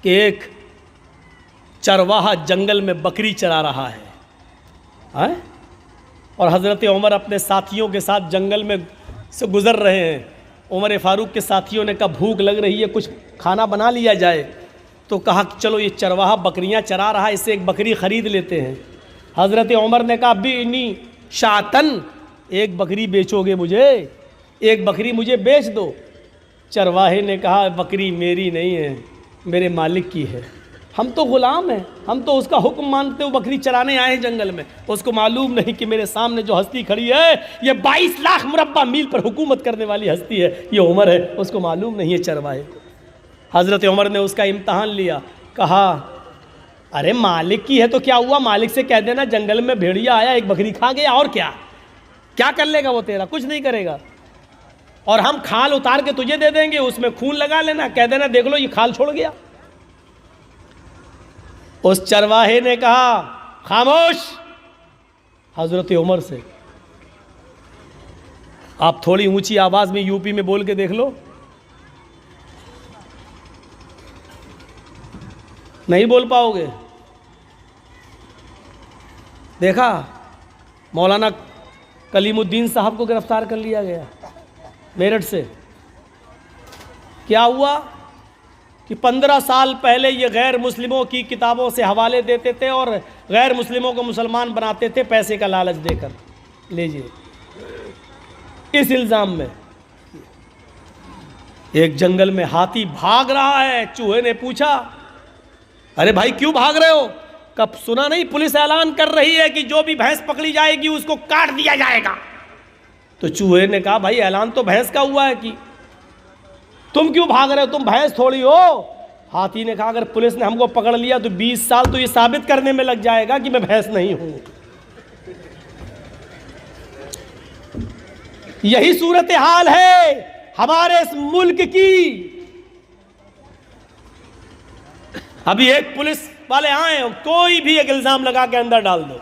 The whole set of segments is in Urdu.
کہ ایک چرواہا جنگل میں بکری چرا رہا ہے اور حضرت عمر اپنے ساتھیوں کے ساتھ جنگل میں سے گزر رہے ہیں. عمر فاروق کے ساتھیوں نے کہا بھوک لگ رہی ہے, کچھ کھانا بنا لیا جائے. تو کہا کہ چلو یہ چرواہا بکریاں چرا رہا ہے, اس سے ایک بکری خرید لیتے ہیں. حضرت عمر نے کہا بِئْنِی شَاةً, ایک بکری بیچو گے مجھے, ایک بکری مجھے بیچ دو. چرواہے نے کہا بکری میری نہیں ہے, میرے مالک کی ہے, ہم تو غلام ہیں, ہم تو اس کا حکم مانتے ہو, بکری چرانے آئے ہیں جنگل میں. اس کو معلوم نہیں کہ میرے سامنے جو ہستی کھڑی ہے یہ 22 لاکھ مربع میل پر حکومت کرنے والی ہستی ہے, یہ عمر ہے, اس کو معلوم نہیں ہے چرواہے کو. حضرت عمر نے اس کا امتحان لیا, کہا ارے مالک کی ہے تو کیا ہوا, مالک سے کہہ دینا جنگل میں بھیڑیا آیا ایک بکری کھا گیا, اور کیا کر لے گا وہ تیرا, کچھ نہیں کرے گا. اور ہم کھال اتار کے تجھے دے دیں گے, اس میں خون لگا لینا, کہہ دینا دیکھ لو یہ کھال چھوڑ گیا. اس چرواہے نے کہا خاموش. حضرت عمر سے آپ تھوڑی اونچی آواز میں یو پی میں بول کے دیکھ لو, نہیں بول پاؤ گے. دیکھا مولانا کلیم الدین صاحب کو گرفتار کر لیا گیا میرٹھ سے. کیا ہوا کہ 15 سال پہلے یہ غیر مسلموں کی کتابوں سے حوالے دیتے تھے اور غیر مسلموں کو مسلمان بناتے تھے پیسے کا لالچ دے کر. لیجئے, اس الزام میں ایک جنگل میں ہاتھی بھاگ رہا ہے. چوہے نے پوچھا ارے بھائی کیوں بھاگ رہے ہو؟ کب سنا نہیں پولیس اعلان کر رہی ہے کہ جو بھی بھینس پکڑی جائے گی اس کو کاٹ دیا جائے گا. تو چوہے نے کہا بھائی اعلان تو بھینس کا ہوا ہے, کہ تم کیوں بھاگ رہے ہو, تم بھینس تھوڑی ہو. ہاتھی نے کہا اگر پولیس نے ہم کو پکڑ لیا تو 20 سال تو یہ ثابت کرنے میں لگ جائے گا کہ میں بھینس نہیں ہوں. یہی صورتحال ہے ہمارے اس ملک کی. ابھی ایک پولیس والے آئے, کوئی بھی ایک الزام لگا کے اندر ڈال دو,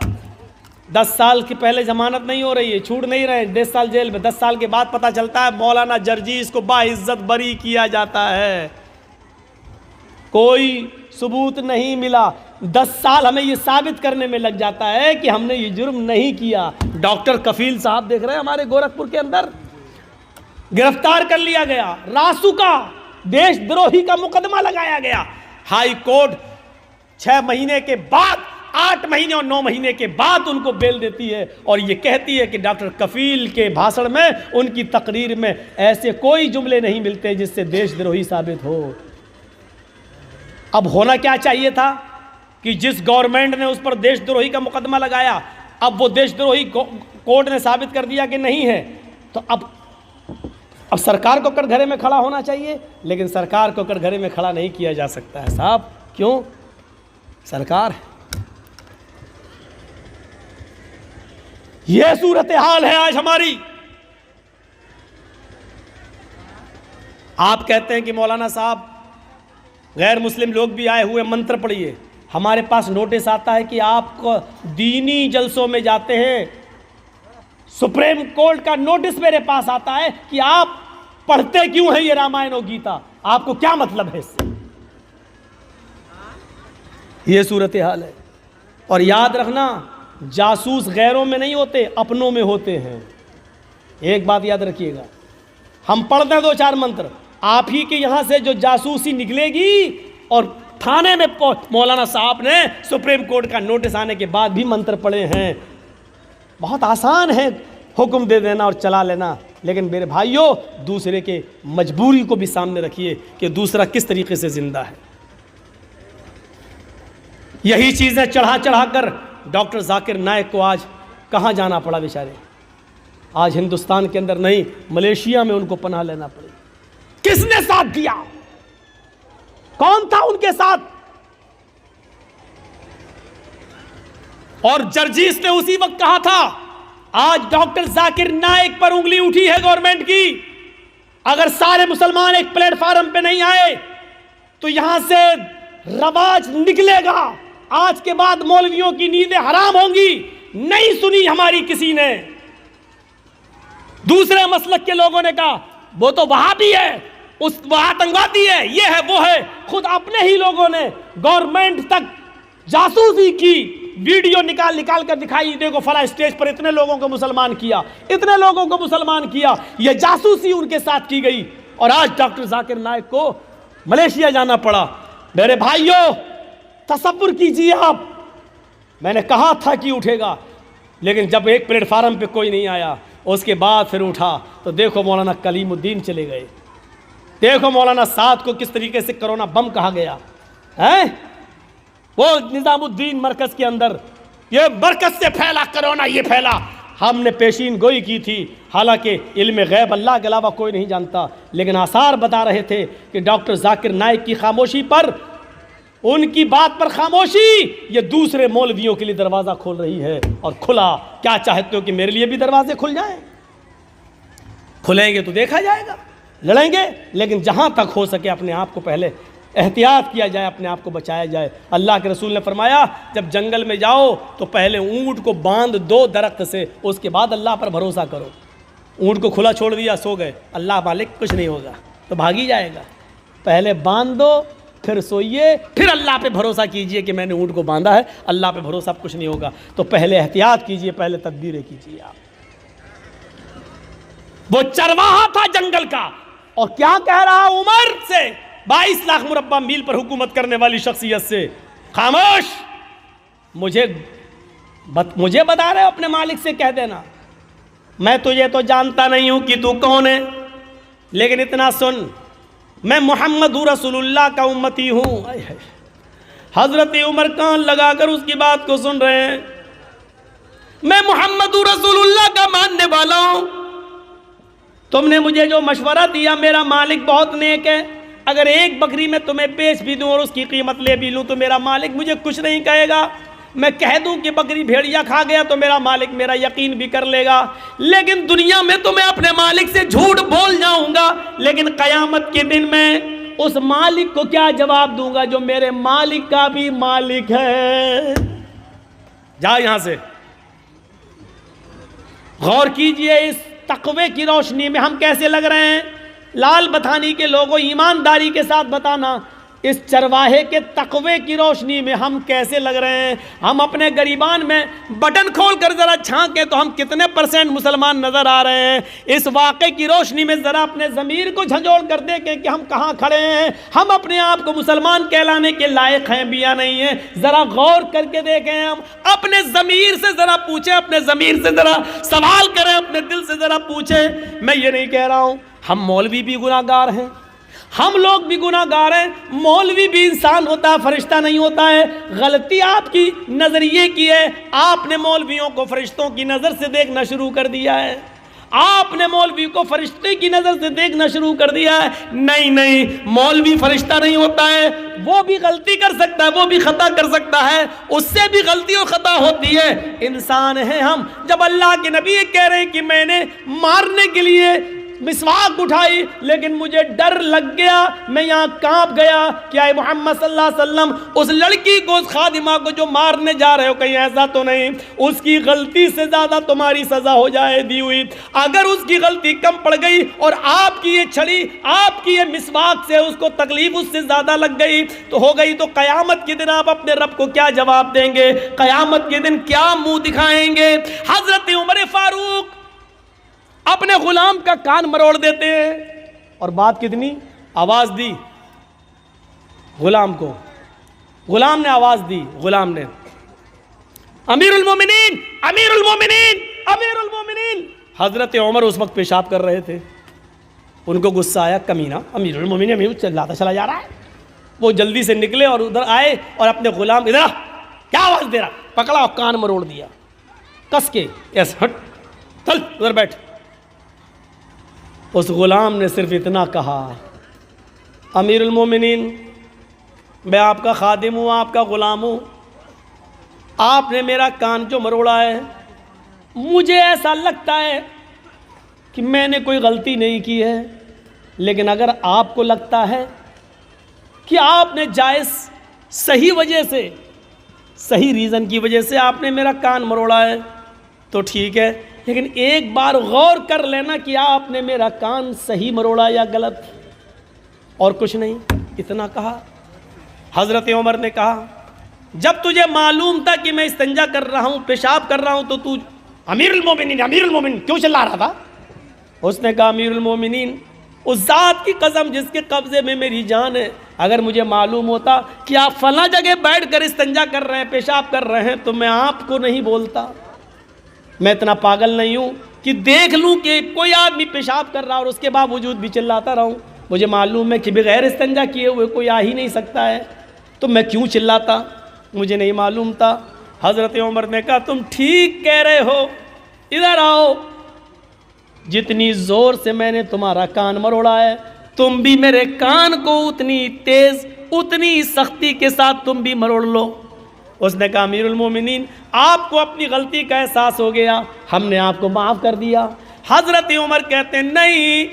10 سال کی پہلے ضمانت نہیں ہو رہی ہے, چھوٹ نہیں رہے, 10 سال جیل میں, 10 سال کے بعد پتہ چلتا ہے مولانا جرجیس کو باعزت بری کیا جاتا ہے, کوئی ثبوت نہیں ملا. 10 سال ہمیں یہ ثابت کرنے میں لگ جاتا ہے کہ ہم نے یہ جرم نہیں کیا. ڈاکٹر کفیل صاحب دیکھ رہے ہیں ہمارے گورکھپور کے اندر, گرفتار کر لیا گیا, راسو کا دیش دروہی کا مقدمہ لگایا گیا. ہائی کورٹ 6 مہینے کے بعد, 8 مہینے اور 9 مہینے کے بعد ان کو بیل دیتی ہے, اور یہ کہتی ہے کہ ڈاکٹر کفیل کے بھاشن میں, ان کی تقریر میں ایسے کوئی جملے نہیں ملتے جس سے دیش دروہی ثابت ہو. اب ہونا کیا چاہیے تھا کہ جس گورنمنٹ نے اس پر دیش دروہی کا مقدمہ لگایا, اب وہ دیش دروہی کورٹ نے ثابت کر دیا کہ نہیں ہے, تو اب سرکار کو کر گھرے میں کھڑا ہونا چاہیے, لیکن سرکار کو کر گھرے میں کھڑا نہیں کیا جا سکتا ہے صاحب. کیوں؟ سرکار ہے. یہ صورتحال ہے آج ہماری. آپ کہتے ہیں کہ مولانا صاحب غیر مسلم لوگ بھی آئے ہوئے, منتر پڑھیے. ہمارے پاس نوٹس آتا ہے کہ آپ کو دینی جلسوں میں جاتے ہیں, سپریم کورٹ کا نوٹس میرے پاس آتا ہے کہ آپ پڑھتے کیوں ہیں یہ رامائن اور گیتا, آپ کو کیا مطلب ہے اس سے؟ یہ صورتحال ہے. اور یاد رکھنا جاسوس غیروں میں نہیں ہوتے, اپنوں میں ہوتے ہیں. ایک بات یاد رکھیے گا, ہم پڑھتے ہیں 2-4 منتر, آپ ہی کے یہاں سے جو جاسوسی نکلے گی, اور تھانے میں مولانا صاحب نے سپریم کورٹ کا نوٹس آنے کے بعد بھی منتر پڑھے ہیں. بہت آسان ہے حکم دے دینا اور چلا لینا, لیکن میرے بھائیوں دوسرے کے مجبوری کو بھی سامنے رکھیے کہ دوسرا کس طریقے سے زندہ ہے. یہی چیزیں چڑھا چڑھا کر ڈاکٹر ذاکر نائک کو آج کہاں جانا پڑا بیچارے. آج ہندوستان کے اندر نہیں, ملیشیا میں ان کو پناہ لینا پڑی. کس نے ساتھ دیا؟ کون تھا ان کے ساتھ؟ اور جرجیس نے اسی وقت کہا تھا, آج ڈاکٹر ذاکر نائک پر انگلی اٹھی ہے گورنمنٹ کی, اگر سارے مسلمان ایک پلیٹ فارم پہ نہیں آئے تو یہاں سے رواج نکلے گا. آج کے بعد مولویوں کی نیندیں حرام ہوں گی. نہیں سنی ہماری کسی نے. دوسرے مسلک کے لوگوں نے کہا وہ تو وہابی ہے, اس وہ آتنکوادی ہے، یہ ہے وہ ہے. خود اپنے ہی لوگوں نے گورنمنٹ تک جاسوسی کی ویڈیو نکال کر دکھائی، دیکھو فلاں اسٹیج پر اتنے لوگوں کو مسلمان کیا، اتنے لوگوں کو مسلمان کیا. یہ جاسوسی ان کے ساتھ کی گئی. اور آج ڈاکٹر ذاکر نائک کو ملیشیا جانا پڑا. میرے بھائیوں تصور کیجیے آپ، میں نے کہا تھا کہ اٹھے گا، لیکن جب ایک پلیٹ فارم پہ کوئی نہیں آیا، اس کے بعد پھر اٹھا تو دیکھو مولانا کلیم الدین چلے گئے. دیکھو مولانا سعد کو کس طریقے سے کرونا بم کہا گیا ہے. وہ نظام الدین مرکز کے اندر، یہ مرکز سے پھیلا کرونا، یہ پھیلا. ہم نے پیشین گوئی کی تھی، حالانکہ علم غیب اللہ کے علاوہ کوئی نہیں جانتا، لیکن آثار بتا رہے تھے کہ ڈاکٹر ذاکر نائک کی خاموشی پر، ان کی بات پر خاموشی یہ دوسرے مولویوں کے لیے دروازہ کھول رہی ہے. اور کھلا. کیا چاہتے ہو کہ میرے لیے بھی دروازے کھل جائیں؟ کھلیں گے تو دیکھا جائے گا، لڑیں گے، لیکن جہاں تک ہو سکے اپنے آپ کو پہلے احتیاط کیا جائے، اپنے آپ کو بچایا جائے. اللہ کے رسول نے فرمایا جب جنگل میں جاؤ تو پہلے اونٹ کو باندھ دو درخت سے، اس کے بعد اللہ پر بھروسہ کرو. اونٹ کو کھلا چھوڑ دیا، سو گئے، اللہ مالک کچھ نہیں ہوگا تو بھاگ ہی جائے گا. پہلے باندھ دو، پھر سوئیے، پھر اللہ پہ بھروسہ کیجئے کہ میں نے اونٹ کو باندھا ہے، اللہ پہ بھروسہ اب کچھ نہیں ہوگا. تو پہلے احتیاط کیجئے، پہلے تدبیریں کیجئے. آپ وہ چرواہا تھا جنگل کا، اور کیا کہہ رہا عمر سے، 22 لاکھ مربع میل پر حکومت کرنے والی شخصیت سے، خاموش، مجھے بتا رہے ہو، اپنے مالک سے کہہ دینا میں تجھے تو جانتا نہیں ہوں کہ تو کون ہے، لیکن اتنا سن، میں محمد رسول اللہ کا امتی ہوں. حضرت عمر کان لگا کر اس کی بات کو سن رہے ہیں. میں محمد رسول اللہ کا ماننے والا ہوں. تم نے مجھے جو مشورہ دیا، میرا مالک بہت نیک ہے. اگر ایک بکری میں تمہیں بیچ بھی دوں اور اس کی قیمت لے بھی لوں تو میرا مالک مجھے کچھ نہیں کہے گا. میں کہہ دوں کہ بکری بھیڑیا کھا گیا تو میرا مالک میرا یقین بھی کر لے گا. لیکن دنیا میں تو میں اپنے مالک سے جھوٹ بول جاؤں گا، لیکن قیامت کے دن میں اس مالک کو کیا جواب دوں گا جو میرے مالک کا بھی مالک ہے. جا یہاں سے. غور کیجئے اس تقوی کی روشنی میں ہم کیسے لگ رہے ہیں. لال بتھانی کے لوگوں ایمانداری کے ساتھ بتانا، اس چرواہے کے تقوی کی روشنی میں ہم کیسے لگ رہے ہیں. ہم اپنے گریبان میں بٹن کھول کر ذرا چھانکیں تو ہم کتنے % مسلمان نظر آ رہے ہیں. اس واقعے کی روشنی میں ذرا اپنے ضمیر کو جھنجھوڑ کر دیکھیں کہ ہم کہاں کھڑے ہیں. ہم اپنے آپ کو مسلمان کہلانے کے لائق ہیں بھی یا نہیں ہیں. ذرا غور کر کے دیکھیں. ہم اپنے ضمیر سے ذرا پوچھیں، اپنے ضمیر سے ذرا سوال کریں، اپنے دل سے ذرا پوچھیں. میں یہ نہیں کہہ رہا ہوں ہم مولوی بھی گناہ گار ہیں، ہم لوگ بھی گناہ گار ہیں. مولوی بھی انسان ہوتا ہے، فرشتہ نہیں ہوتا ہے. غلطی آپ کی نظریے کی ہے. آپ نے مولویوں کو فرشتوں کی نظر سے دیکھنا شروع کر دیا ہے. آپ نے مولوی کو فرشتے کی نظر سے دیکھنا شروع کر دیا ہے. نہیں، مولوی فرشتہ نہیں ہوتا ہے. وہ بھی غلطی کر سکتا ہے، وہ بھی خطا کر سکتا ہے، اس سے بھی غلطی اور خطا ہوتی ہے. انسان ہیں ہم. جب اللہ کے نبی کہہ رہے ہیں کہ میں نے مارنے کے لیے مسواک اٹھائی لیکن مجھے ڈر لگ گیا، میں یہاں کانپ گیا، کیا اے محمد صلی اللہ علیہ وسلم اس لڑکی کو، اس خادمہ کو جو مارنے جا رہے ہو، کہیں ایسا تو نہیں اس کی غلطی سے زیادہ تمہاری سزا ہو جائے دی ہوئی. اگر اس کی غلطی کم پڑ گئی اور آپ کی یہ چھڑی، آپ کی یہ مسواک سے اس کو تکلیف اس سے زیادہ لگ گئی تو ہو گئی، تو قیامت کے دن آپ اپنے رب کو کیا جواب دیں گے؟ قیامت کے دن کیا منہ دکھائیں گے؟ حضرت عمر فاروق اپنے غلام کا کان مروڑ دیتے ہیں. اور بات کتنی آواز دی غلام کو، غلام نے آواز دی، غلام نے امیر المومنین، امیر المومنین، امیر المومنین. حضرت عمر اس وقت پیشاب کر رہے تھے. ان کو غصہ آیا، کمینہ امیر المومنین امیر چلاتا چلا جا رہا ہے. وہ جلدی سے نکلے اور ادھر آئے اور اپنے غلام، ادھر کیا آواز دے رہا، پکڑا اور کان مروڑ دیا کس کے. ایس ہٹ، چل ادھر بیٹھ. اس غلام نے صرف اتنا کہا، امیر المومنین میں آپ کا خادم ہوں، آپ کا غلام ہوں، آپ نے میرا کان جو مروڑا ہے، مجھے ایسا لگتا ہے کہ میں نے کوئی غلطی نہیں کی ہے، لیکن اگر آپ کو لگتا ہے کہ آپ نے جائز صحیح وجہ سے، صحیح ریزن کی وجہ سے آپ نے میرا کان مروڑا ہے تو ٹھیک ہے، لیکن ایک بار غور کر لینا کہ آپ نے میرا کان صحیح مروڑا یا غلط. اور کچھ نہیں، اتنا کہا۔ حضرت عمر نے کہا جب تجھے معلوم تھا کہ میں استنجا کر رہا ہوں، پیشاب کر رہا ہوں، تو تو امیر المومنین کیوں چلا رہا تھا؟ اس نے کہا امیر المومنین، اس ذات کی قسم جس کے قبضے میں میری جان ہے، اگر مجھے معلوم ہوتا کہ آپ فلاں جگہ بیٹھ کر استنجا کر رہے ہیں، پیشاب کر رہے ہیں، تو میں آپ کو نہیں بولتا۔ میں اتنا پاگل نہیں ہوں کہ دیکھ لوں کہ کوئی آدمی پیشاب کر رہا اور اس کے باوجود بھی چلاتا رہوں۔ مجھے معلوم ہے کہ بغیر استنجا کیے ہوئے کوئی آ ہی نہیں سکتا ہے، تو میں کیوں چلاتا؟ مجھے نہیں معلوم تھا۔ حضرت عمر نے کہا تم ٹھیک کہہ رہے ہو، ادھر آؤ۔ جتنی زور سے میں نے تمہارا کان مروڑا ہے، تم بھی میرے کان کو اتنی تیز، اتنی سختی کے ساتھ تم بھی مروڑ لو۔ اس نے کہا امیر المومنین، آپ کو اپنی غلطی کا احساس ہو گیا، ہم نے آپ کو معاف کر دیا۔ حضرت عمر کہتے ہیں نہیں،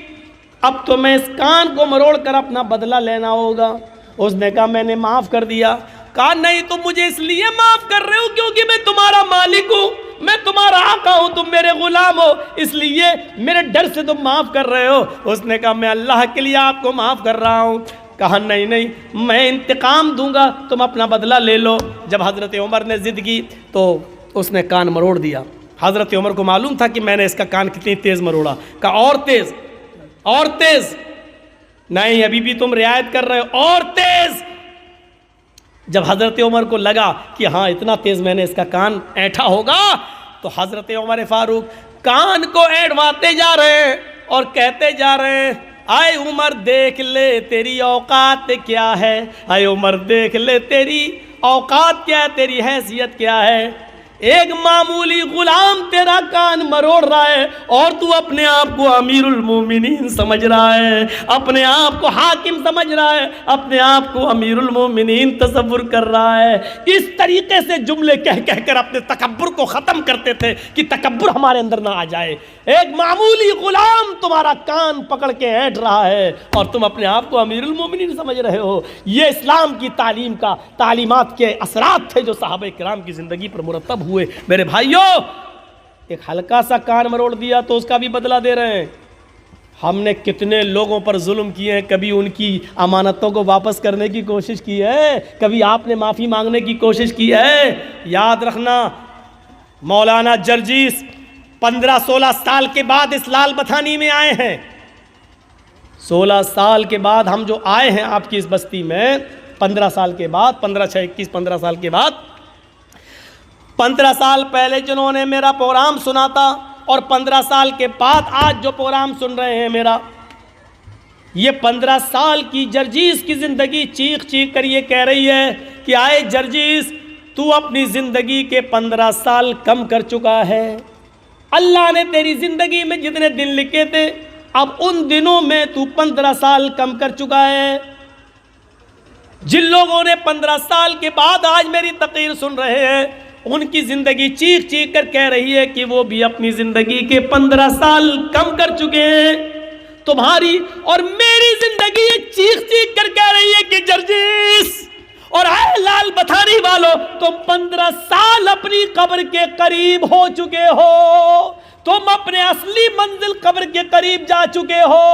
اب تو میں اس کان کو مروڑ کر اپنا بدلہ لینا ہوگا۔ اس نے کہا میں نے معاف کر دیا۔ کہا نہیں، تم مجھے اس لیے معاف کر رہے ہو کیونکہ میں تمہارا مالک ہوں، میں تمہارا آقا ہوں، تم میرے غلام ہو، اس لیے میرے ڈر سے تم معاف کر رہے ہو۔ اس نے کہا میں اللہ کے لیے آپ کو معاف کر رہا ہوں۔ کہا نہیں، میں انتقام دوں گا، تم اپنا بدلہ لے لو۔ جب حضرت عمر نے ضد کی تو اس نے کان مروڑ دیا۔ حضرت عمر کو معلوم تھا کہ میں نے اس کا کان کتنی تیز مروڑا۔ کہا اور تیز، اور تیز۔ نہیں، ابھی بھی تم رعایت کر رہے ہو، اور تیز۔ جب حضرت عمر کو لگا کہ ہاں اتنا تیز میں نے اس کا کان اینٹھا ہوگا، تو حضرت عمر فاروق کان کو اینٹواتے جا رہے ہیں اور کہتے جا رہے ہیں اے عمر دیکھ لے تیری اوقات کیا ہے، اے عمر دیکھ لے تیری اوقات کیا ہے، تیری حیثیت کیا ہے۔ ایک معمولی غلام تیرا کان مروڑ رہا ہے اور تو اپنے آپ کو امیر المومنین سمجھ رہا ہے، اپنے آپ کو حاکم سمجھ رہا ہے، اپنے آپ کو امیر المومنین تصور کر رہا ہے۔ اس طریقے سے جملے کہہ کر اپنے تکبر کو ختم کرتے تھے کہ تکبر ہمارے اندر نہ آ جائے۔ ایک معمولی غلام تمہارا کان پکڑ کے اینٹ رہا ہے اور تم اپنے آپ کو امیر المومنین سمجھ رہے ہو۔ یہ اسلام کی تعلیمات کے اثرات تھے جو صحابہ کرام کی زندگی پر مرتب ہوئے۔ میرے بھائیوں، ایک ہلکا سا کان مروڑ دیا تو اس کا بھی بدلہ دے رہے ہیں۔ ہم نے کتنے لوگوں پر ظلم کیے ہیں، کبھی ان کی امانتوں کو واپس کرنے کی کوشش کی ہے، کبھی آپ نے معافی مانگنے کی کوشش کی ہے؟ یاد رکھنا، مولانا جرجیس 15-16 سال کے بعد اس لال بتھانی میں آئے ہیں۔ 16 سال کے بعد ہم جو آئے ہیں آپ کی اس بستی میں، 15 سال کے بعد، 15 سال کے بعد، 15 سال پہلے جنہوں نے میرا پروگرام سنا تھا اور 15 سال کے بعد آج جو پروگرام سن رہے ہیں میرا، یہ 15 سال کی جرجیس کی زندگی چیخ چیخ کر یہ کہہ رہی ہے کہ آئے جرجیس، تو اپنی زندگی کے 15 سال کم کر چکا ہے۔ اللہ نے تیری زندگی میں جتنے دن لکھے تھے، اب ان دنوں میں تو 15 سال کم کر چکا ہے۔ جن لوگوں نے 15 سال کے بعد آج میری تقریر سن رہے ہیں، ان کی زندگی چیخ چیخ کر کہہ رہی ہے کہ وہ بھی اپنی زندگی کے 15 سال کم کر چکے ہیں۔ تمہاری اور میری زندگی چیخ چیخ کر کہہ رہی ہے کہ جرجیس اور اے لال بتھانی والوں، تم 15 سال اپنی قبر کے قریب ہو چکے ہو، تم اپنے اصلی منزل قبر کے قریب جا چکے ہو۔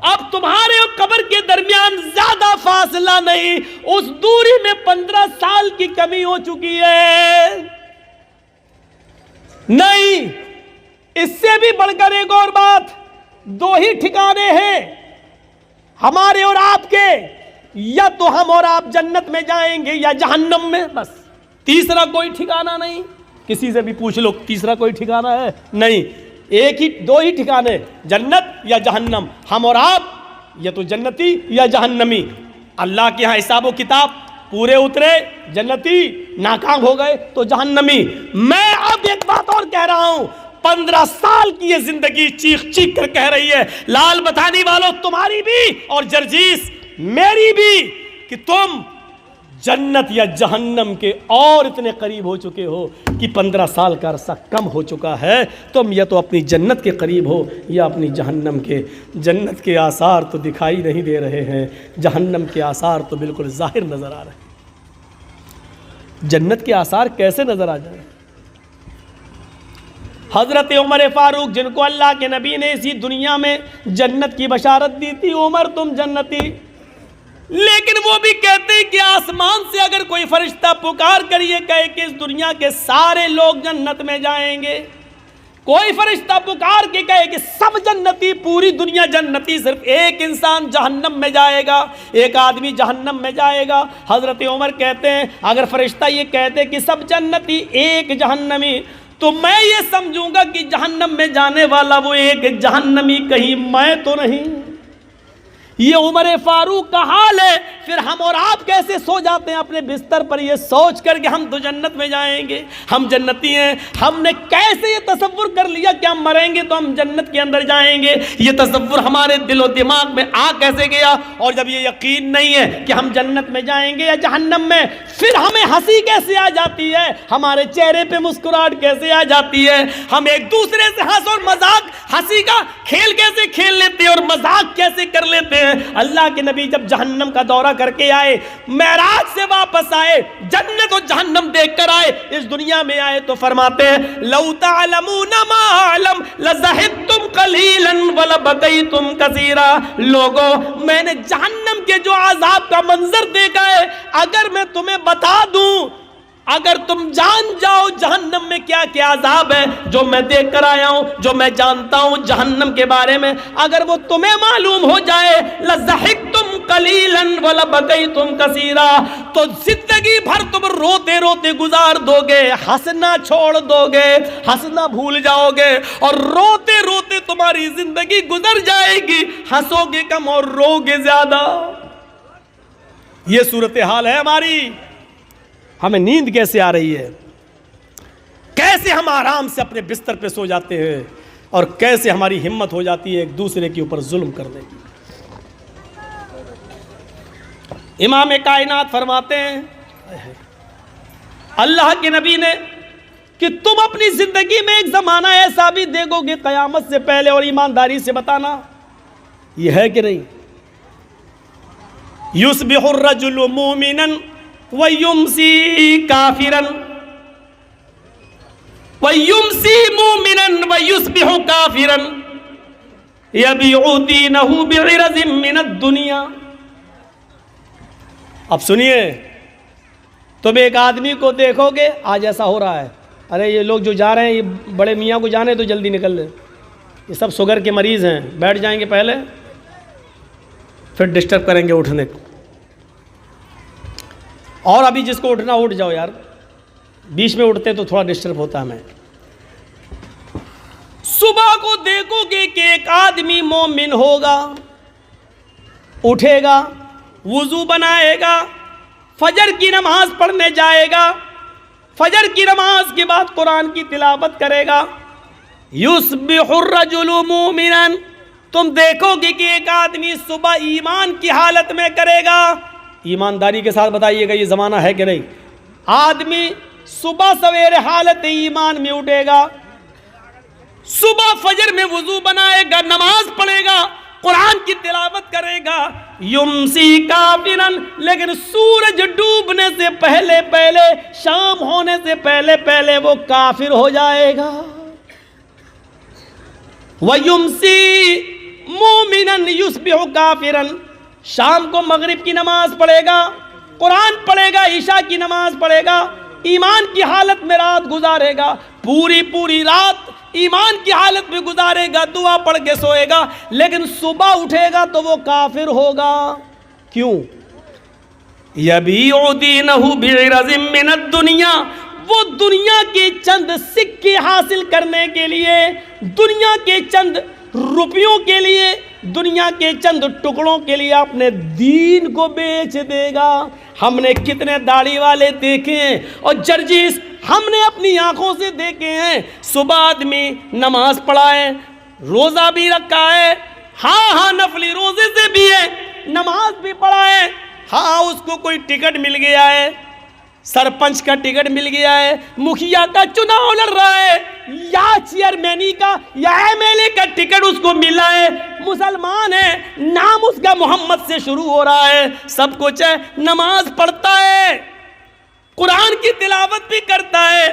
اب تمہارے اور قبر کے درمیان زیادہ فاصلہ نہیں، اس دوری میں 15 سال کی کمی ہو چکی ہے۔ نہیں، اس سے بھی بڑھ کر ایک اور بات، 2 ہی ٹھکانے ہیں ہمارے اور آپ کے، یا تو ہم اور آپ جنت میں جائیں گے یا جہنم میں، بس تیسرا کوئی ٹھکانہ نہیں۔ کسی سے بھی پوچھ لو تیسرا کوئی ٹھکانہ ہے؟ نہیں، 2 ہی ٹھکانے، جنت یا جہنم۔ ہم اور آپ یا تو جنتی یا جہنمی۔ اللہ کے ہاں حساب و کتاب پورے اترے جنتی، ناکام ہو گئے تو جہنمی۔ میں اب ایک بات اور کہہ رہا ہوں، 15 سال کی یہ زندگی چیخ چیخ کر کہہ رہی ہے، لال بتھانی والوں تمہاری بھی اور جرجیس میری بھی، کہ تم جنت یا جہنم کے اور اتنے قریب ہو چکے ہو کہ 15 سال کا عرصہ کم ہو چکا ہے۔ تم یا تو اپنی جنت کے قریب ہو یا اپنی جہنم کے۔ جنت کے آثار تو دکھائی نہیں دے رہے ہیں، جہنم کے آثار تو بالکل ظاہر نظر آ رہے ہیں۔ جنت کے آثار کیسے نظر آ جائیں؟ حضرت عمر فاروق جن کو اللہ کے نبی نے اسی دنیا میں جنت کی بشارت دی تھی، عمر تم جنتی، لیکن وہ بھی کہتے ہیں کہ آسمان سے اگر کوئی فرشتہ پکار کر یہ کہے کہ اس دنیا کے سارے لوگ جنت میں جائیں گے، کوئی فرشتہ پکار کے کہے کہ سب جنتی، پوری دنیا جنتی، صرف ایک انسان جہنم میں جائے گا، ایک آدمی جہنم میں جائے گا، حضرت عمر کہتے ہیں اگر فرشتہ یہ کہتے کہ سب جنتی ایک جہنمی، تو میں یہ سمجھوں گا کہ جہنم میں جانے والا وہ ایک جہنمی کہیں میں تو نہیں۔ یہ عمر فاروق کا حال ہے۔ پھر ہم اور آپ کیسے سو جاتے ہیں اپنے بستر پر یہ سوچ کر کہ ہم تو جنت میں جائیں گے، ہم جنتی ہیں۔ ہم نے کیسے یہ تصور کر لیا کہ ہم مریں گے تو ہم جنت کے اندر جائیں گے؟ یہ تصور ہمارے دل و دماغ میں آ کیسے گیا؟ اور جب یہ یقین نہیں ہے کہ ہم جنت میں جائیں گے یا جہنم میں، پھر ہمیں ہنسی کیسے آ جاتی ہے؟ ہمارے چہرے پہ مسکراہٹ کیسے آ جاتی ہے؟ ہم ایک دوسرے سے ہنس اور مذاق، ہنسی کا کھیل کیسے کھیل لیتے ہیں اور مذاق کیسے کر لیتے ہیں؟ اللہ کے نبی جب جہنم کا دورہ کر کے آئے، معراج سے واپس آئے، جنت و جہنم دیکھ کر آئے، اس دنیا میں آئے تو فرماتے ہیں لو تعلمون ما اعلم لزہدتم قلیلا ولبقیتم کثیرا۔ لوگو، میں نے جہنم کے جو عذاب کا منظر دیکھا ہے، اگر میں تمہیں بتا دوں، اگر تم جان جاؤ جہنم میں کیا کیا عذاب ہے، جو میں دیکھ کر آیا ہوں، جو میں جانتا ہوں جہنم کے بارے میں، اگر وہ تمہیں معلوم ہو جائے لَضَحِكْتُمْ قَلِيلًا وَلَبَكَيْتُمْ كَثِيرًا، تو زندگی بھر تم روتے روتے گزار دو گے، ہنسنا چھوڑ دو گے، ہنسنا بھول جاؤ گے، اور روتے روتے تمہاری زندگی گزر جائے گی، ہنسو گے کم اور رو گے زیادہ۔ یہ صورتحال ہے ہماری۔ ہمیں نیند کیسے آ رہی ہے، کیسے ہم آرام سے اپنے بستر پہ سو جاتے ہیں، اور کیسے ہماری ہمت ہو جاتی ہے ایک دوسرے کے اوپر ظلم کرنے کی۔ امام کائنات فرماتے ہیں اللہ کے نبی نے کہ تم اپنی زندگی میں ایک زمانہ ایسا بھی دیکھو گے قیامت سے پہلے، اور ایمانداری سے بتانا یہ ہے کہ نہیں، یصبح الرجل مومنا وَيُمْسِي كَافِرًا وَيُمْسِي مُؤْمِنًا وَيُصْبِحُ كَافِرًا يَبِيعُ دِينَهُ بِعِرَضٍ مِّنَ الدُّنْيَا۔ اب سنیے، تم ایک آدمی کو دیکھو گے، آج ایسا ہو رہا ہے، ارے یہ لوگ جو جا رہے ہیں، یہ بڑے میاں کو جانے تو جلدی نکل لیں، یہ سب شوگر کے مریض ہیں، بیٹھ جائیں گے پہلے، پھر ڈسٹرب کریں گے اٹھنے کو، اور ابھی جس کو اٹھنا اٹھ جاؤ یار، بیچ میں اٹھتے تو تھوڑا ڈسٹرب ہوتا ہے ہمیں۔ صبح کو دیکھو گے کہ ایک آدمی مومن ہوگا، اٹھے گا، وضو بنائے گا، فجر کی نماز پڑھنے جائے گا، فجر کی نماز کے بعد قرآن کی تلاوت کرے گا، یصبح الرجل مومنا، تم دیکھو گے کہ ایک آدمی صبح ایمان کی حالت میں کرے گا۔ ایمانداری کے ساتھ بتائیے گا یہ زمانہ ہے کہ نہیں؟ آدمی صبح سویرے حالت ایمان میں اٹھے گا، صبح فجر میں وضو بنائے گا، نماز پڑھے گا، قرآن کی تلاوت کرے گا، یمسی کافرن، لیکن سورج ڈوبنے سے پہلے پہلے، شام ہونے سے پہلے پہلے وہ کافر ہو جائے گا۔ وَيُمْسِي مُؤْمِنًا يُصْبِحُ كَافِرًا، شام کو مغرب کی نماز پڑھے گا، قرآن پڑھے گا، عشاء کی نماز پڑھے گا، ایمان کی حالت میں رات گزارے گا، پوری رات ایمان کی حالت میں گزارے گا، دعا پڑھ کے سوئے گا، لیکن صبح اٹھے گا تو وہ کافر ہوگا۔ کیوں؟ یبیع دینہ بعرض من الدنیا، وہ دنیا کے چند سکے حاصل کرنے کے لیے، دنیا کے چند روپیوں کے لیے، دنیا کے چند ٹکڑوں کے لیے اپنے دین کو بیچ دے گا۔ ہم نے کتنے داڑھی والے دیکھے ہیں اور جرجیس ہم نے اپنی آنکھوں سے دیکھے ہیں، صبح آدمی نماز پڑھا ہے، روزہ بھی رکھا ہے، ہاں نفلی روزے سے بھی ہے، نماز بھی پڑھا ہے، ہاں اس کو کوئی ٹکٹ مل گیا ہے، سرپنچ کا ٹکٹ مل گیا ہے، مکھیا کا چناؤ لڑ رہا ہے، یا چیئرمینی کا یا ایم ایل اے کا ٹکٹ اس کو ملا ہے، مسلمان ہے، نام اس کا محمد سے شروع ہو رہا ہے، سب کچھ ہے، نماز پڑھتا ہے، قرآن کی تلاوت بھی کرتا ہے،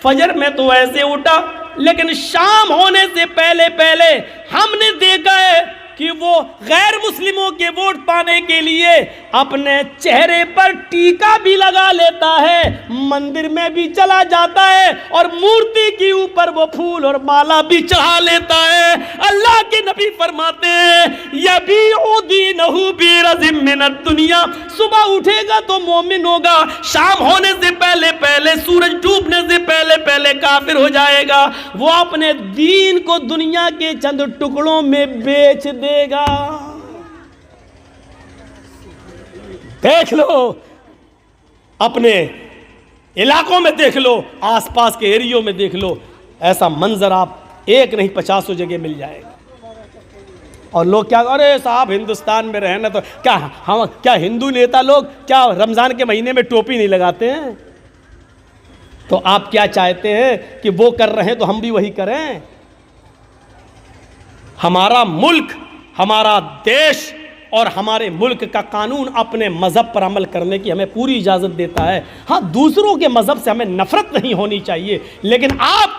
فجر میں تو ایسے اٹھا لیکن شام ہونے سے پہلے پہلے ہم نے دیکھا ہے کہ وہ غیر مسلموں کے ووٹ پانے کے لیے اپنے چہرے پر ٹیکا بھی لگا لیتا ہے، مندر میں بھی چلا جاتا ہے اور مورتی کے اوپر وہ پھول اور مالا بھی چڑھا لیتا ہے۔ اللہ کے نبی فرماتے ہیں یبیع دینہ بعرض من الدنیا، صبح اٹھے گا تو مومن ہوگا، شام ہونے سے پہلے پہلے، سورج ڈوبنے سے پہلے پہلے کافر ہو جائے گا، وہ اپنے دین کو دنیا کے چند ٹکڑوں میں بیچ دے گا۔ دیکھ لو اپنے علاقوں میں، دیکھ لو آس پاس کے ایریوں میں، دیکھ لو ایسا منظر آپ ایک نہیں 50 جگہ مل جائے گا۔ اور لوگ کیا، ارے صاحب ہندوستان میں رہنا تو کیا ہندو نیتا لوگ کیا رمضان کے مہینے میں ٹوپی نہیں لگاتے ہیں؟ تو آپ کیا چاہتے ہیں کہ وہ کر رہے ہیں تو ہم بھی وہی کریں؟ ہمارا ملک، ہمارا دیش اور ہمارے ملک کا قانون اپنے مذہب پر عمل کرنے کی ہمیں پوری اجازت دیتا ہے۔ ہاں دوسروں کے مذہب سے ہمیں نفرت نہیں ہونی چاہیے، لیکن آپ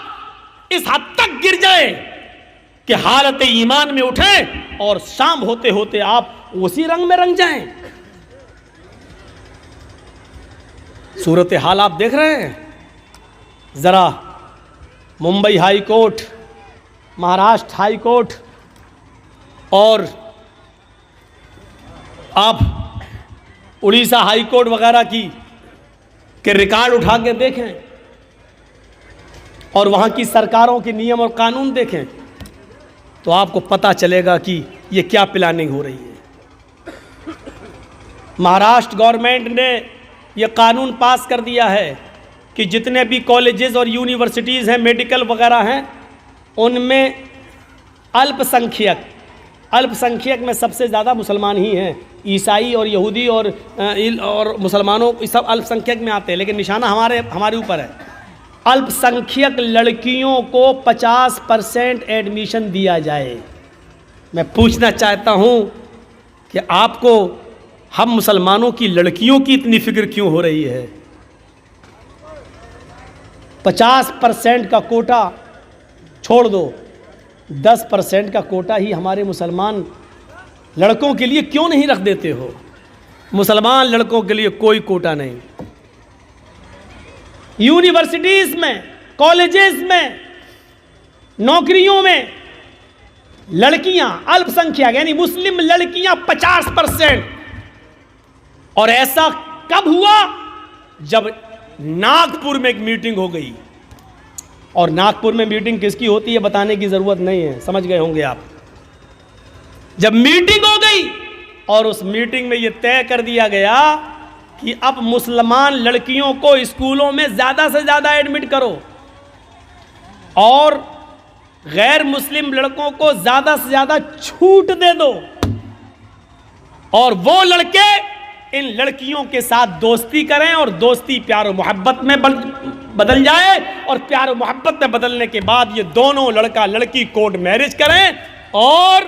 اس حد تک گر جائیں کہ حالت ایمان میں اٹھیں اور شام ہوتے ہوتے آپ اسی رنگ میں رنگ جائیں۔ صورتحال آپ دیکھ رہے ہیں، ذرا Mumbai high court, Maharashtra high court اور آپ اڑیسہ ہائی کورٹ وغیرہ کی کے ریکارڈ اٹھا کے دیکھیں اور وہاں کی سرکاروں کے نیم اور قانون دیکھیں تو آپ کو پتہ چلے گا کہ یہ کیا پلاننگ ہو رہی ہے۔ مہاراشٹر گورنمنٹ نے یہ قانون پاس کر دیا ہے کہ جتنے بھی کالجز اور یونیورسٹیز ہیں، میڈیکل وغیرہ ہیں، ان میں الپ سنکھیک میں سب سے زیادہ مسلمان ہی ہیں، عیسائی اور یہودی اور مسلمانوں سب الپ سنکھیک میں آتے ہیں، لیکن نشانہ ہمارے اوپر ہے۔ الپ سنکھیک لڑکیوں کو 50% ایڈمیشن دیا جائے۔ میں پوچھنا چاہتا ہوں کہ آپ کو ہم مسلمانوں کی لڑکیوں کی اتنی فکر کیوں ہو رہی ہے؟ 50% کا کوٹا چھوڑ دو، 10% کا کوٹا ہی ہمارے مسلمان لڑکوں کے لیے کیوں نہیں رکھ دیتے ہو؟ مسلمان لڑکوں کے لیے کوئی کوٹا نہیں۔ یونیورسٹیز میں، کالجز میں، نوکریوں میں لڑکیاں الپ سنکھیک یعنی مسلم لڑکیاں 50%۔ اور ایسا کب ہوا؟ جب ناگپور میں ایک میٹنگ ہو گئی، اور ناگپور میں میٹنگ کس کی ہوتی ہے بتانے کی ضرورت نہیں ہے، سمجھ گئے ہوں گے آپ۔ جب میٹنگ ہو گئی اور اس میٹنگ میں یہ طے کر دیا گیا کہ اب مسلمان لڑکیوں کو اسکولوں میں زیادہ سے زیادہ ایڈمٹ کرو اور غیر مسلم لڑکوں کو زیادہ سے زیادہ چھوٹ دے دو، اور وہ لڑکے ان لڑکیوں کے ساتھ دوستی کریں اور دوستی پیار و محبت میں بدل جائے، اور پیار و محبت میں بدلنے کے بعد یہ دونوں لڑکا لڑکی کورٹ میرج کریں اور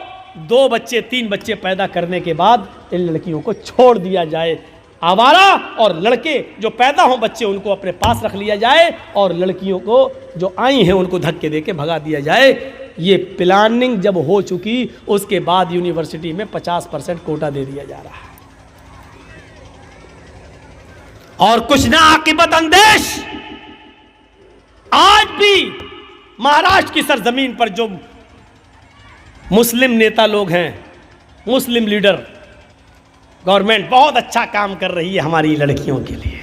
2 بچے 3 بچے پیدا کرنے کے بعد ان لڑکیوں کو چھوڑ دیا جائے۔ آوارہ اور لڑکے جو پیدا ہوں بچے ان کو اپنے پاس رکھ لیا جائے، اور لڑکیوں کو جو آئی ہیں ان کو دھکے دے کے بھگا دیا جائے۔ یہ پلاننگ جب ہو چکی، اس کے بعد یونیورسٹی میں 50% کوٹا دے دیا جا رہا ہے۔ اور کچھ نہ عاقبت اندیش آج بھی مہاراشٹر کی سرزمین پر جو مسلم نیتا لوگ ہیں، مسلم لیڈر، گورنمنٹ بہت اچھا کام کر رہی ہے ہماری لڑکیوں کے لیے۔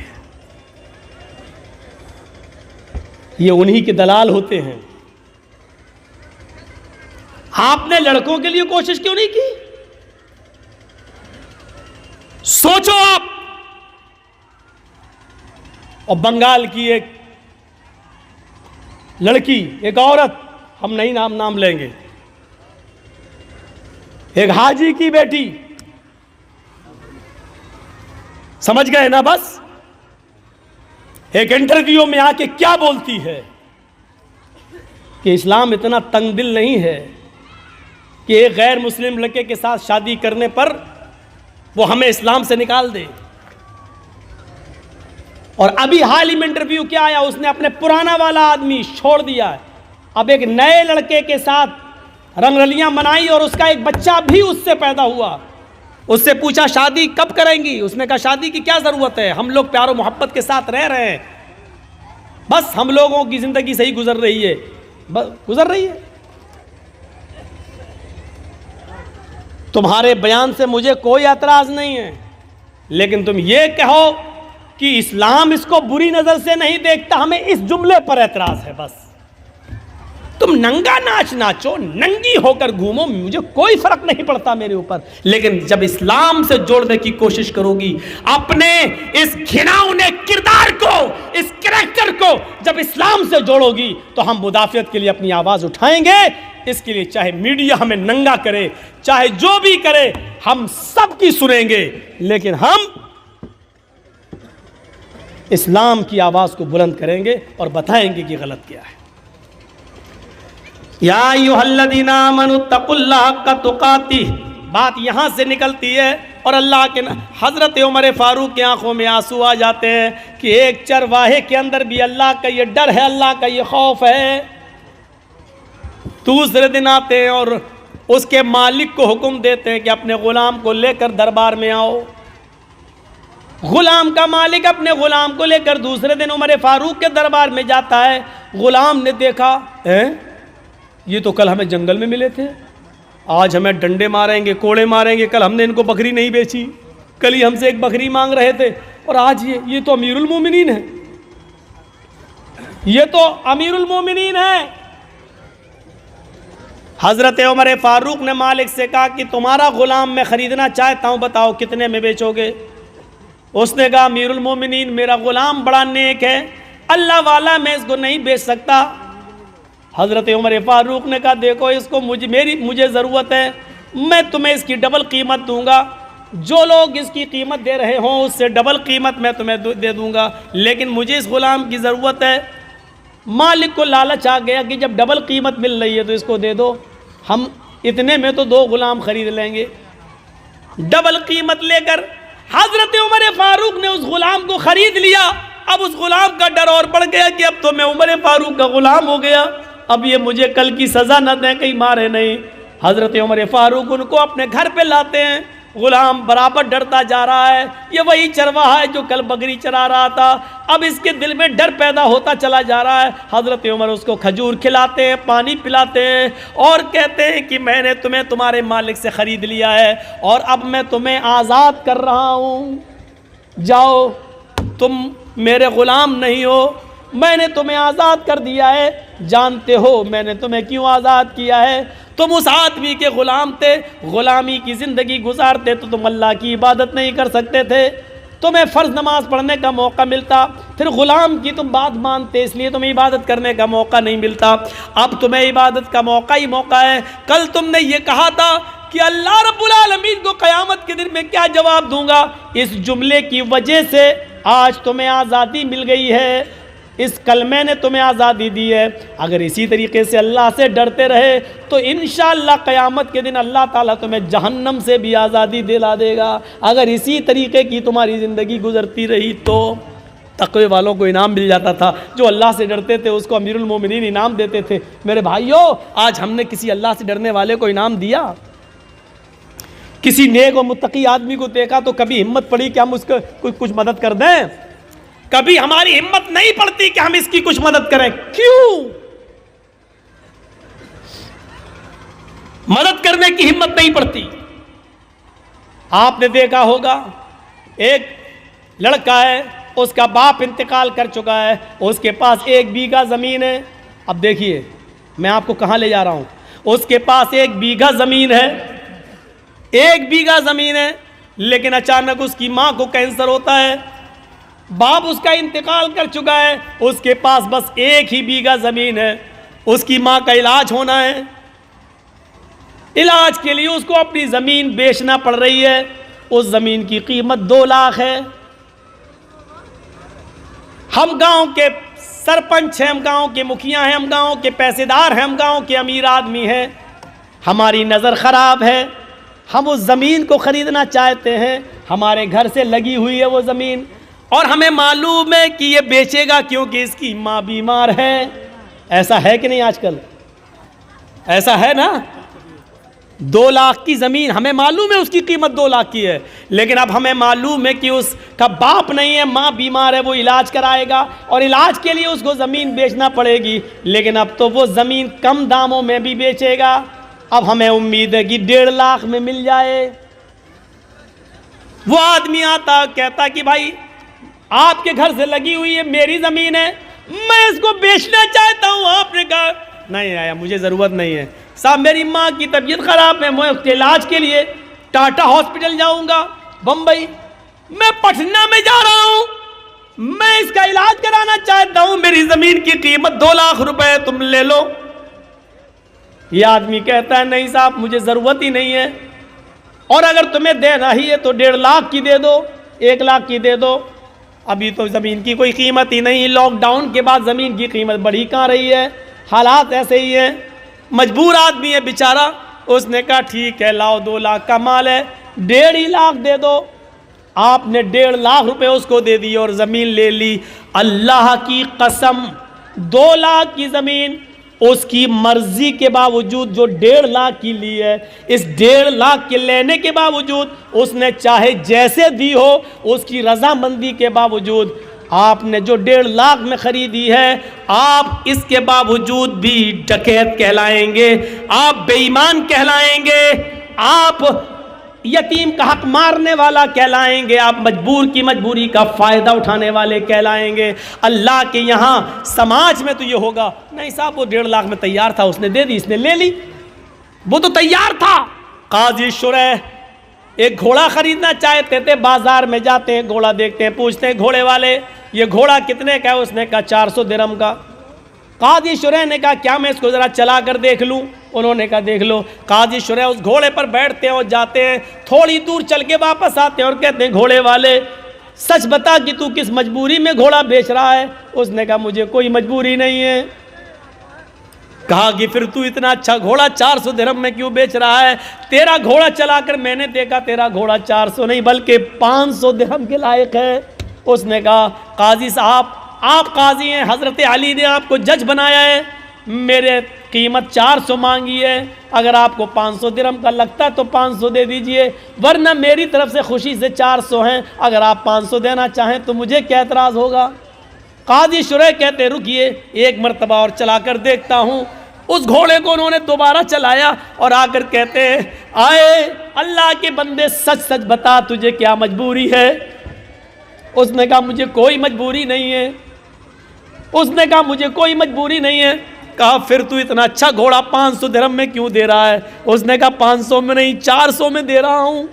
یہ انہی کے دلال ہوتے ہیں۔ آپ نے لڑکوں کے لیے کوشش کیوں نہیں کی؟ سوچو آپ۔ اور بنگال کی ایک لڑکی، ایک عورت، ہم نہیں نام لیں گے، ایک حاجی کی بیٹی، سمجھ گئے نا؟ بس ایک انٹرویو میں آ کے کیا بولتی ہے کہ اسلام اتنا تنگ دل نہیں ہے کہ ایک غیر مسلم لڑکے کے ساتھ شادی کرنے پر وہ ہمیں اسلام سے نکال دے۔ اور ابھی حال ہی میں انٹرویو کیا آیا، اس نے اپنے پرانا والا آدمی چھوڑ دیا ہے اب ایک نئے لڑکے کے ساتھ رنگ رلیاں منائی اور اس کا ایک بچہ بھی اس سے پیدا ہوا. اس سے پوچھا شادی کب کریں گی؟ اس نے کہا شادی کی کیا ضرورت ہے، ہم لوگ پیار و محبت کے ساتھ رہ رہے ہیں، بس ہم لوگوں کی زندگی صحیح گزر رہی ہے، بس گزر رہی ہے. تمہارے بیان سے مجھے کوئی اعتراض نہیں ہے، لیکن تم یہ کہو کہ اسلام اس کو بری نظر سے نہیں دیکھتا، ہمیں اس جملے پر اعتراض ہے. بس تم ننگا ناچ ناچو، ننگی ہو کر گھومو، مجھے کوئی فرق نہیں پڑتا میرے اوپر، لیکن جب اسلام سے جوڑنے کی کوشش کرو گی، اپنے اس گھناؤنے کردار کو، اس کریکٹر کو جب اسلام سے جوڑو گی تو ہم مدافعت کے لیے اپنی آواز اٹھائیں گے. اس کے لیے چاہے میڈیا ہمیں ننگا کرے، چاہے جو بھی کرے، ہم سب کی سنیں گے، لیکن ہم اسلام کی آواز کو بلند کریں گے اور بتائیں گے کہ غلط کیا ہے. یا ایھا الذین آمنوا اتقوا اللہ حق تقاتہ، بات یہاں سے نکلتی ہے اور اللہ کے حضرت عمر فاروق کی آنکھوں میں آنسو آ جاتے ہیں کہ ایک چرواہے کے اندر بھی اللہ کا یہ ڈر ہے، اللہ کا یہ خوف ہے. دوسرے دن آتے ہیں اور اس کے مالک کو حکم دیتے ہیں کہ اپنے غلام کو لے کر دربار میں آؤ. غلام کا مالک اپنے غلام کو لے کر دوسرے دن عمر فاروق کے دربار میں جاتا ہے. غلام نے دیکھا یہ تو کل ہمیں جنگل میں ملے تھے، آج ہمیں ڈنڈے ماریں گے، کوڑے ماریں گے، کل ہم نے ان کو بکری نہیں بیچی، کل ہی ہم سے ایک بکری مانگ رہے تھے، اور آج یہ تو امیر المومنین ہے، یہ تو امیر المومنین ہے. حضرت عمر فاروق نے مالک سے کہا کہ تمہارا غلام میں خریدنا چاہتا ہوں، بتاؤ کتنے میں بیچو گے؟ اس نے کہا امیر المومنین میرا غلام بڑا نیک ہے، اللہ والا، میں اس کو نہیں بیچ سکتا. حضرت عمر فاروق نے کہا دیکھو اس کو مجھے ضرورت ہے، میں تمہیں اس کی ڈبل قیمت دوں گا، جو لوگ اس کی قیمت دے رہے ہوں اس سے ڈبل قیمت میں تمہیں دے دوں گا، لیکن مجھے اس غلام کی ضرورت ہے. مالک کو لالچ آ گیا کہ جب ڈبل قیمت مل رہی ہے تو اس کو دے دو، ہم اتنے میں تو 2 غلام خرید لیں گے. ڈبل قیمت لے کر حضرت عمر فاروق نے اس غلام کو خرید لیا. اب اس غلام کا ڈر اور بڑھ گیا کہ اب تو میں عمر فاروق کا غلام ہو گیا، اب یہ مجھے کل کی سزا نہ دیں، کہیں مارے نہیں. حضرت عمر فاروق ان کو اپنے گھر پہ لاتے ہیں. غلام برابر ڈرتا جا رہا ہے، یہ وہی چرواہا ہے جو کل بکری چرا رہا تھا، اب اس کے دل میں ڈر پیدا ہوتا چلا جا رہا ہے. حضرت عمر اس کو کھجور کھلاتے ہیں، پانی پلاتے ہیں اور کہتے ہیں کہ میں نے تمہیں تمہارے مالک سے خرید لیا ہے اور اب میں تمہیں آزاد کر رہا ہوں، جاؤ، تم میرے غلام نہیں ہو، میں نے تمہیں آزاد کر دیا ہے. جانتے ہو میں نے تمہیں کیوں آزاد کیا ہے؟ تم اس آدمی کے غلام تھے، غلامی کی زندگی گزارتے تو تم اللہ کی عبادت نہیں کر سکتے تھے، تمہیں فرض نماز پڑھنے کا موقع ملتا، پھر غلام کی تم بات مانتے اس لیے تمہیں عبادت کرنے کا موقع نہیں ملتا. اب تمہیں عبادت کا موقع ہی موقع ہے. کل تم نے یہ کہا تھا کہ اللہ رب العالمین کو قیامت کے دن میں کیا جواب دوں گا، اس جملے کی وجہ سے آج تمہیں آزادی مل گئی ہے، اس کلمے نے تمہیں آزادی دی ہے. اگر اسی طریقے سے اللہ سے ڈرتے رہے تو انشاءاللہ قیامت کے دن اللہ تعالیٰ تمہیں جہنم سے بھی آزادی دلا دے گا. اگر اسی طریقے کی تمہاری زندگی گزرتی رہی تو تقوی والوں کو انعام مل جاتا تھا، جو اللہ سے ڈرتے تھے اس کو امیر المومنین انعام دیتے تھے. میرے بھائیوں، آج ہم نے کسی اللہ سے ڈرنے والے کو انعام دیا؟ کسی نیک و متقی آدمی کو دیکھا تو کبھی ہمت پڑی کہ ہم اس کو کچھ مدد کر دیں؟ کبھی ہماری ہمت نہیں پڑتی کہ ہم اس کی کچھ مدد کریں. کیوں؟ مدد کرنے کی ہمت نہیں پڑتی. آپ نے دیکھا ہوگا ایک لڑکا ہے، اس کا باپ انتقال کر چکا ہے، اس کے پاس 1 بیگھہ زمین ہے. اب دیکھیے میں آپ کو کہاں لے جا رہا ہوں. اس کے پاس 1 بیگھہ زمین ہے، 1 بیگھہ زمین ہے، لیکن اچانک اس کی ماں کو کینسر ہوتا ہے. باپ اس کا انتقال کر چکا ہے، اس کے پاس بس 1 ہی بیگھہ زمین ہے. اس کی ماں کا علاج ہونا ہے، علاج کے لیے اس کو اپنی زمین بیچنا پڑ رہی ہے. اس زمین کی قیمت 2 لاکھ ہے. ہم گاؤں کے سرپنچ ہیں، ہم گاؤں کے مکھیا ہیں، ہم گاؤں کے پیسے دار ہیں، ہم گاؤں کے امیر آدمی ہیں. ہماری نظر خراب ہے، ہم اس زمین کو خریدنا چاہتے ہیں. ہمارے گھر سے لگی ہوئی ہے وہ زمین، اور ہمیں معلوم ہے کہ یہ بیچے گا کیونکہ اس کی ماں بیمار ہے. ایسا ہے کہ نہیں آج کل؟ ایسا ہے نا؟ 2 لاکھ کی زمین، ہمیں معلوم ہے اس کی قیمت 2 لاکھ کی ہے، لیکن اب ہمیں معلوم ہے کہ اس کا باپ نہیں ہے، ماں بیمار ہے، وہ علاج کرائے گا اور علاج کے لیے اس کو زمین بیچنا پڑے گی، لیکن اب تو وہ زمین کم داموں میں بھی بیچے گا۔ اب ہمیں امید ہے کہ 1.5 لاکھ میں مل جائے۔ وہ آدمی آتا کہتا کہ بھائی آپ کے گھر سے لگی ہوئی ہے، میری زمین ہے، میں اس کو بیچنا چاہتا ہوں۔ آپ نے کہا نہیں آیا، مجھے ضرورت نہیں ہے صاحب، میری ماں کی طبیعت خراب ہے، میں اس کے علاج کے لیے ٹاٹا ہاسپٹل جاؤں گا بمبئی، میں پٹنہ میں جا رہا ہوں، میں اس کا علاج کرانا چاہتا ہوں، میری زمین کی قیمت 2 لاکھ روپے، تم لے لو۔ یہ آدمی کہتا ہے نہیں صاحب، مجھے ضرورت ہی نہیں ہے، اور اگر تمہیں دینا ہی ہے تو 1.5 لاکھ کی دے دو، 1 لاکھ کی دے دو۔ ابھی تو زمین کی کوئی قیمت ہی نہیں، لاک ڈاؤن کے بعد زمین کی قیمت بڑھی کہاں رہی ہے، حالات ایسے ہی ہیں، مجبور آدمی ہے بیچارہ۔ اس نے کہا ٹھیک ہے، لاؤ 2 لاکھ کا مال ہے، 1.5 لاکھ دے دو۔ آپ نے 1.5 لاکھ روپے اس کو دے دی اور زمین لے لی۔ اللہ کی قسم 2 لاکھ کی زمین اس کی مرضی کے باوجود جو 1.5 لاکھ کی لی ہے، اس 1.5 لاکھ کے لینے کے باوجود اس نے چاہے جیسے دی ہو، اس کی رضامندی کے باوجود آپ نے جو 1.5 لاکھ میں خریدی ہے، آپ اس کے باوجود بھی ڈکیت کہلائیں گے، آپ بے ایمان کہلائیں گے، آپ یتیم کا حق مارنے والا کہلائیں گے، آپ مجبور کی مجبوری کا فائدہ اٹھانے والے کہلائیں گے۔ اللہ کے یہاں سماج میں تو یہ ہوگا نہیں صاحب، وہ 1.5 لاکھ میں تیار تھا، اس نے دے دی، اس نے لے لی، وہ تو تیار تھا۔ قاضی شرح ایک گھوڑا خریدنا چاہتے تھے، بازار میں جاتے ہیں، گھوڑا دیکھتے ہیں، پوچھتے ہیں گھوڑے والے یہ گھوڑا کتنے کا ہے؟ اس نے کہا 400 درہم کا۔ قاضی شرح نے کہا کیا میں اس کو ذرا چلا کر دیکھ لوں؟ انہوں نے کہا دیکھ لو۔ قاضی شرح اس گھوڑے پر بیٹھتے ہیں اور جاتے ہیں، تھوڑی دور چل کے واپس آتے ہیں اور کہتے ہیں گھوڑے والے سچ بتا کہ تو کس مجبوری میں گھوڑا بیچ رہا ہے؟ اس نے کہا مجھے کوئی مجبوری نہیں ہے۔ کہا کہ پھر تو اتنا اچھا گھوڑا 400 درہم میں کیوں بیچ رہا ہے؟ تیرا گھوڑا چلا کر میں نے دیکھا، تیرا گھوڑا 400 نہیں بلکہ 500 درہم کے لائق ہے۔ اس نے کہا قاضی صاحب آپ قاضی ہیں، حضرت علی نے آپ کو جج بنایا ہے، میرے قیمت 400 مانگی ہے، اگر آپ کو 500 درہم کا لگتا ہے تو 500 دے دیجئے، ورنہ میری طرف سے خوشی سے 400 ہیں، اگر آپ 500 دینا چاہیں تو مجھے کیا اعتراض ہوگا؟ قاضی شرح کہتے رکیے ایک مرتبہ اور چلا کر دیکھتا ہوں۔ اس گھوڑے کو انہوں نے دوبارہ چلایا اور آ کر کہتے ہیں آئے اللہ کے بندے سچ سچ بتا تجھے کیا مجبوری ہے؟ اس نے کہا مجھے کوئی مجبوری نہیں ہے۔ اس نے کہا مجھے کوئی مجبوری نہیں ہے۔ کہا پھر تو اتنا اچھا گھوڑا 500 درہم میں کیوں دے رہا ہے؟ اس نے کہا 500 میں نہیں 400 میں دے رہا ہوں،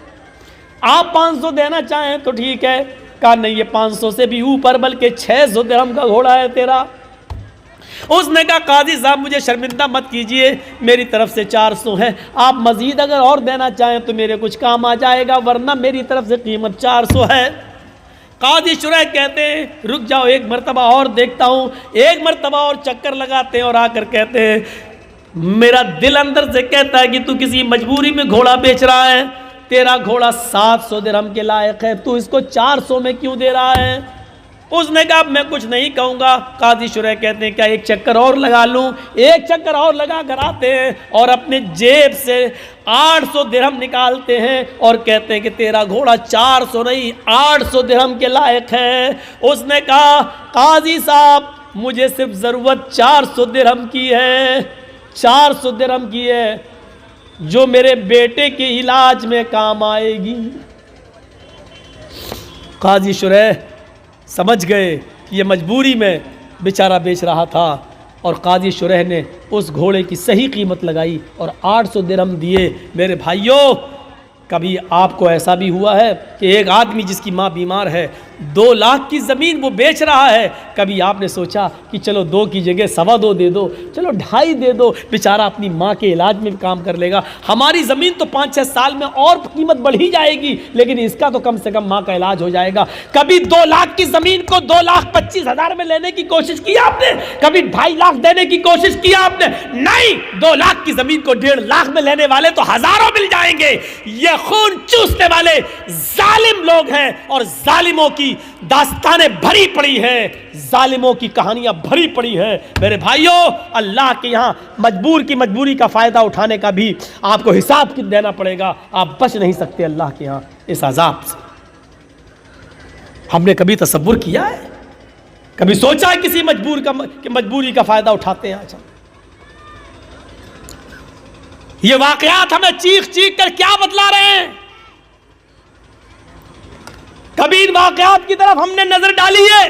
آپ 500 دینا چاہیں تو ٹھیک ہے۔ کہا نہیں یہ 500 سے بھی اوپر بلکہ 600 درہم کا گھوڑا ہے تیرا۔ اس نے کہا قاضی صاحب مجھے شرمندہ مت کیجئے، میری طرف سے 400 ہے، آپ مزید اگر اور دینا چاہیں تو میرے کچھ کام آ جائے گا، ورنہ میری طرف سے قیمت 400 ہے۔ قاضی شرح کہتے ہیں رک جاؤ ایک مرتبہ اور دیکھتا ہوں، ایک مرتبہ اور چکر لگاتے ہیں اور آ کر کہتے ہیں میرا دل اندر سے کہتا ہے کہ تو کسی مجبوری میں گھوڑا بیچ رہا ہے، تیرا گھوڑا 700 درہم کے لائق ہے، تو اس کو 400 میں کیوں دے رہا ہے؟ اس نے کہا میں کچھ نہیں کہوں گا۔ قاضی شرح کہتے ہیں کیا ایک چکر اور لگا لوں؟ ایک چکر اور لگا کر آتے ہیں اور اپنے جیب سے 800 درہم نکالتے ہیں اور کہتے ہیں کہ تیرا گھوڑا 400 نہیں 800 درہم کے لائق ہے۔ اس نے کہا قاضی صاحب مجھے صرف ضرورت 400 درہم کی ہے، 400 درہم کی ہے جو میرے بیٹے کے علاج میں کام آئے گی۔ قاضی شرح سمجھ گئے کہ یہ مجبوری میں بیچارہ بیچ رہا تھا، اور قاضی شرح نے اس گھوڑے کی صحیح قیمت لگائی اور 800 درہم دیے۔ میرے بھائیوں کبھی آپ کو ایسا بھی ہوا ہے کہ ایک آدمی جس کی ماں بیمار ہے 2 لاکھ کی زمین وہ بیچ رہا ہے، کبھی آپ نے سوچا کہ چلو 2 کی جگہ 2.25 دے دو، چلو 2.5 دے دو، بیچارہ اپنی ماں کے علاج میں بھی کام کر لے گا، ہماری زمین تو 5-6 سال میں اور قیمت بڑھی جائے گی لیکن اس کا تو کم سے کم ماں کا علاج ہو جائے گا۔ کبھی 2 لاکھ کی زمین کو 2,25,000 میں لینے کی کوشش کی آپ نے؟ کبھی 2.5 لاکھ دینے کی کوشش کی آپ نے؟ نہیں، 2 لاکھ کی زمین کو 1.5 لاکھ میں لینے والے تو ہزاروں مل جائیں گے۔ یہ خون چوسنے والے ظالم لوگ ہیں اور ظالموں کی کی داستانیں بھری پڑی ہیں، ظالموں کی کہانیاں بھری پڑی ہیں۔ میرے بھائیوں، اللہ کے یہاں مجبور کی مجبوری کا فائدہ اٹھانے کا بھی آپ کو حساب دینا پڑے گا، آپ بچ نہیں سکتے اللہ کے یہاں اس عذاب سے۔ ہم نے کبھی تصور کیا ہے، کبھی سوچا ہے کسی مجبوری کا فائدہ اٹھاتے ہیں؟ آج یہ واقعات ہمیں چیخ چیخ کر کیا بتلا رہے ہیں؟ کبھی ان واقعات کی طرف ہم نے نظر ڈالی ہے؟